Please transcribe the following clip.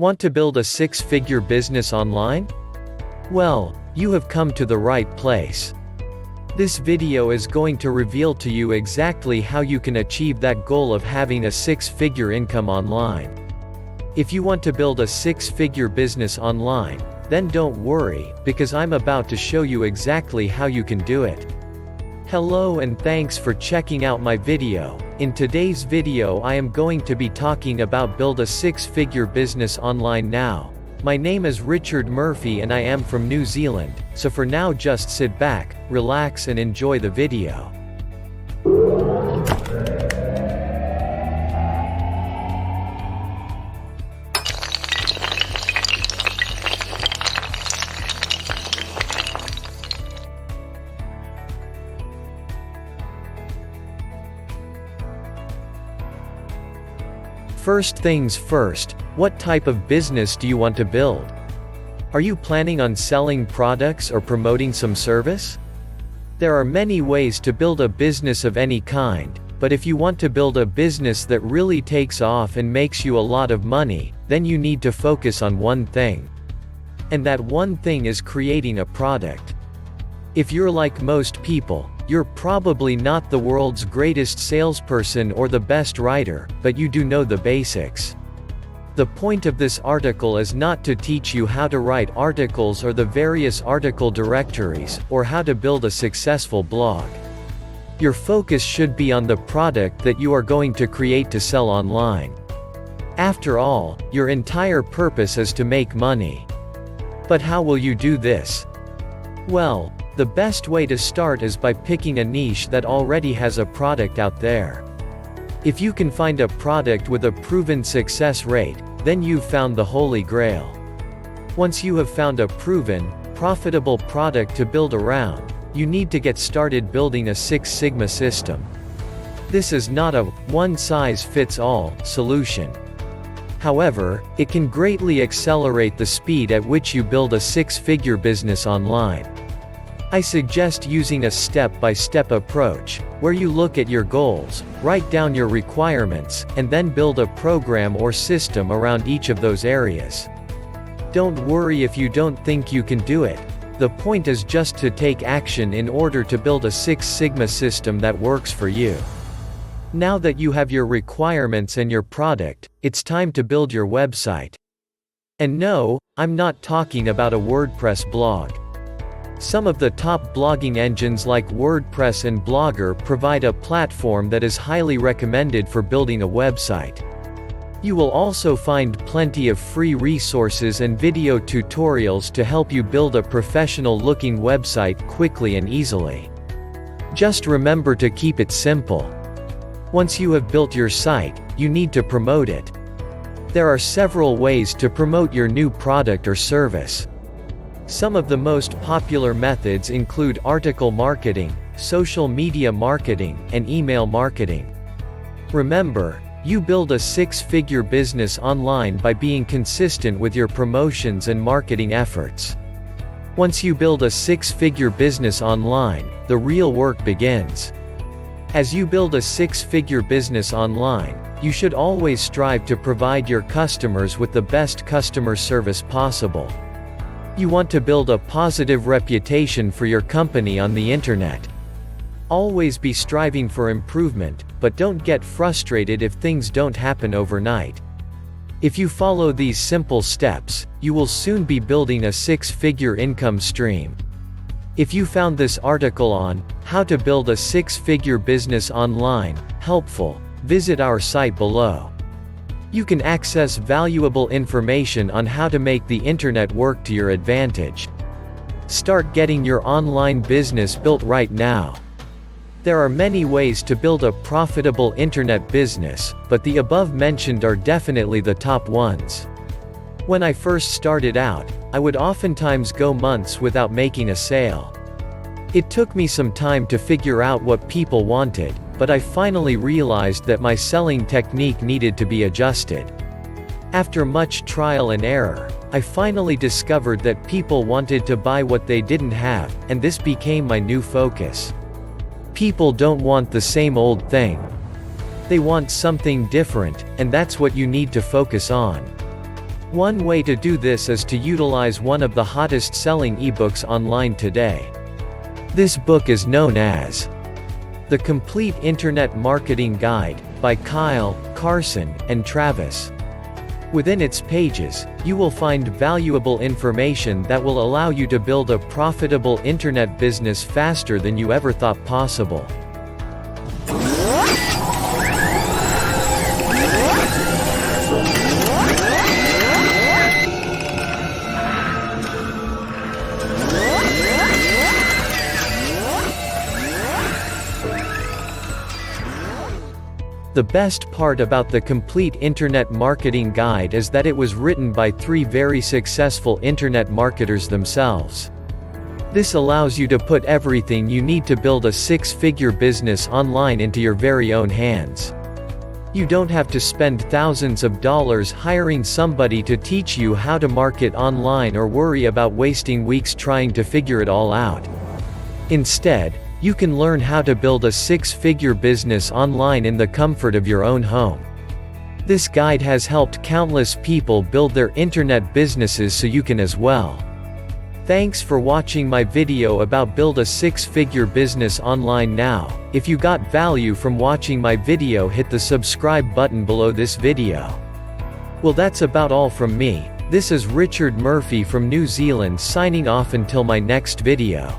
Want to build a six-figure business online? Well, you have come to the right place. This video is going to reveal to you exactly how you can achieve that goal of having a six-figure income online. If you want to build a six-figure business online, then don't worry, because I'm about to show you exactly how you can do it. Hello and thanks for checking out my video. In today's video I am going to be talking about build a six-figure business online now. My name is Richard Murphy and I am from New Zealand, so for now just sit back, relax and enjoy the video. First things first, what type of business do you want to build? Are you planning on selling products or promoting some service? There are many ways to build a business of any kind, but if you want to build a business that really takes off and makes you a lot of money, then you need to focus on one thing. And that one thing is creating a product. If you're like most people, you're probably not the world's greatest salesperson or the best writer, but you do know the basics. The point of this article is not to teach you how to write articles or the various article directories, or how to build a successful blog. Your focus should be on the product that you are going to create to sell online. After all, your entire purpose is to make money. But how will you do this? Well, the best way to start is by picking a niche that already has a product out there. If you can find a product with a proven success rate, then you've found the holy grail. Once you have found a proven, profitable product to build around, you need to get started building a Six Sigma system. This is not a one-size-fits-all solution. However, it can greatly accelerate the speed at which you build a six-figure business online. I suggest using a step-by-step approach, where you look at your goals, write down your requirements, and then build a program or system around each of those areas. Don't worry if you don't think you can do it. The point is just to take action in order to build a Six Sigma system that works for you. Now that you have your requirements and your product, it's time to build your website. And no, I'm not talking about a WordPress blog. Some of the top blogging engines like WordPress and Blogger provide a platform that is highly recommended for building a website. You will also find plenty of free resources and video tutorials to help you build a professional-looking website quickly and easily. Just remember to keep it simple. Once you have built your site, you need to promote it. There are several ways to promote your new product or service. Some of the most popular methods include article marketing, social media marketing, and email marketing. Remember, you build a six-figure business online by being consistent with your promotions and marketing efforts. Once you build a six-figure business online, the real work begins. As you build a six-figure business online, you should always strive to provide your customers with the best customer service possible. You want to build a positive reputation for your company on the internet. Always be striving for improvement, but don't get frustrated if things don't happen overnight. If you follow these simple steps, you will soon be building a six-figure income stream. If you found this article on how to build a six-figure business online helpful, visit our site below. You can access valuable information on how to make the internet work to your advantage. Start getting your online business built right now. There are many ways to build a profitable internet business, but the above mentioned are definitely the top ones. When I first started out, I would oftentimes go months without making a sale. It took me some time to figure out what people wanted, but I finally realized that my selling technique needed to be adjusted. After much trial and error, I finally discovered that people wanted to buy what they didn't have, and this became my new focus. People don't want the same old thing. They want something different, and that's what you need to focus on. One way to do this is to utilize one of the hottest selling ebooks online today. This book is known as The Complete Internet Marketing Guide, by Kyle, Carson, and Travis. Within its pages, you will find valuable information that will allow you to build a profitable internet business faster than you ever thought possible. The best part about the Complete Internet Marketing Guide is that it was written by 3 very successful internet marketers themselves. This allows you to put everything you need to build a 6-figure business online into your very own hands. You don't have to spend thousands of dollars hiring somebody to teach you how to market online or worry about wasting weeks trying to figure it all out. Instead, you can learn how to build a 6-figure business online in the comfort of your own home. This guide has helped countless people build their internet businesses, so you can as well. Thanks for watching my video about build a 6-figure business online now. If you got value from watching my video, hit the subscribe button below this video. Well, that's about all from me. This is Richard Murphy from New Zealand signing off until my next video.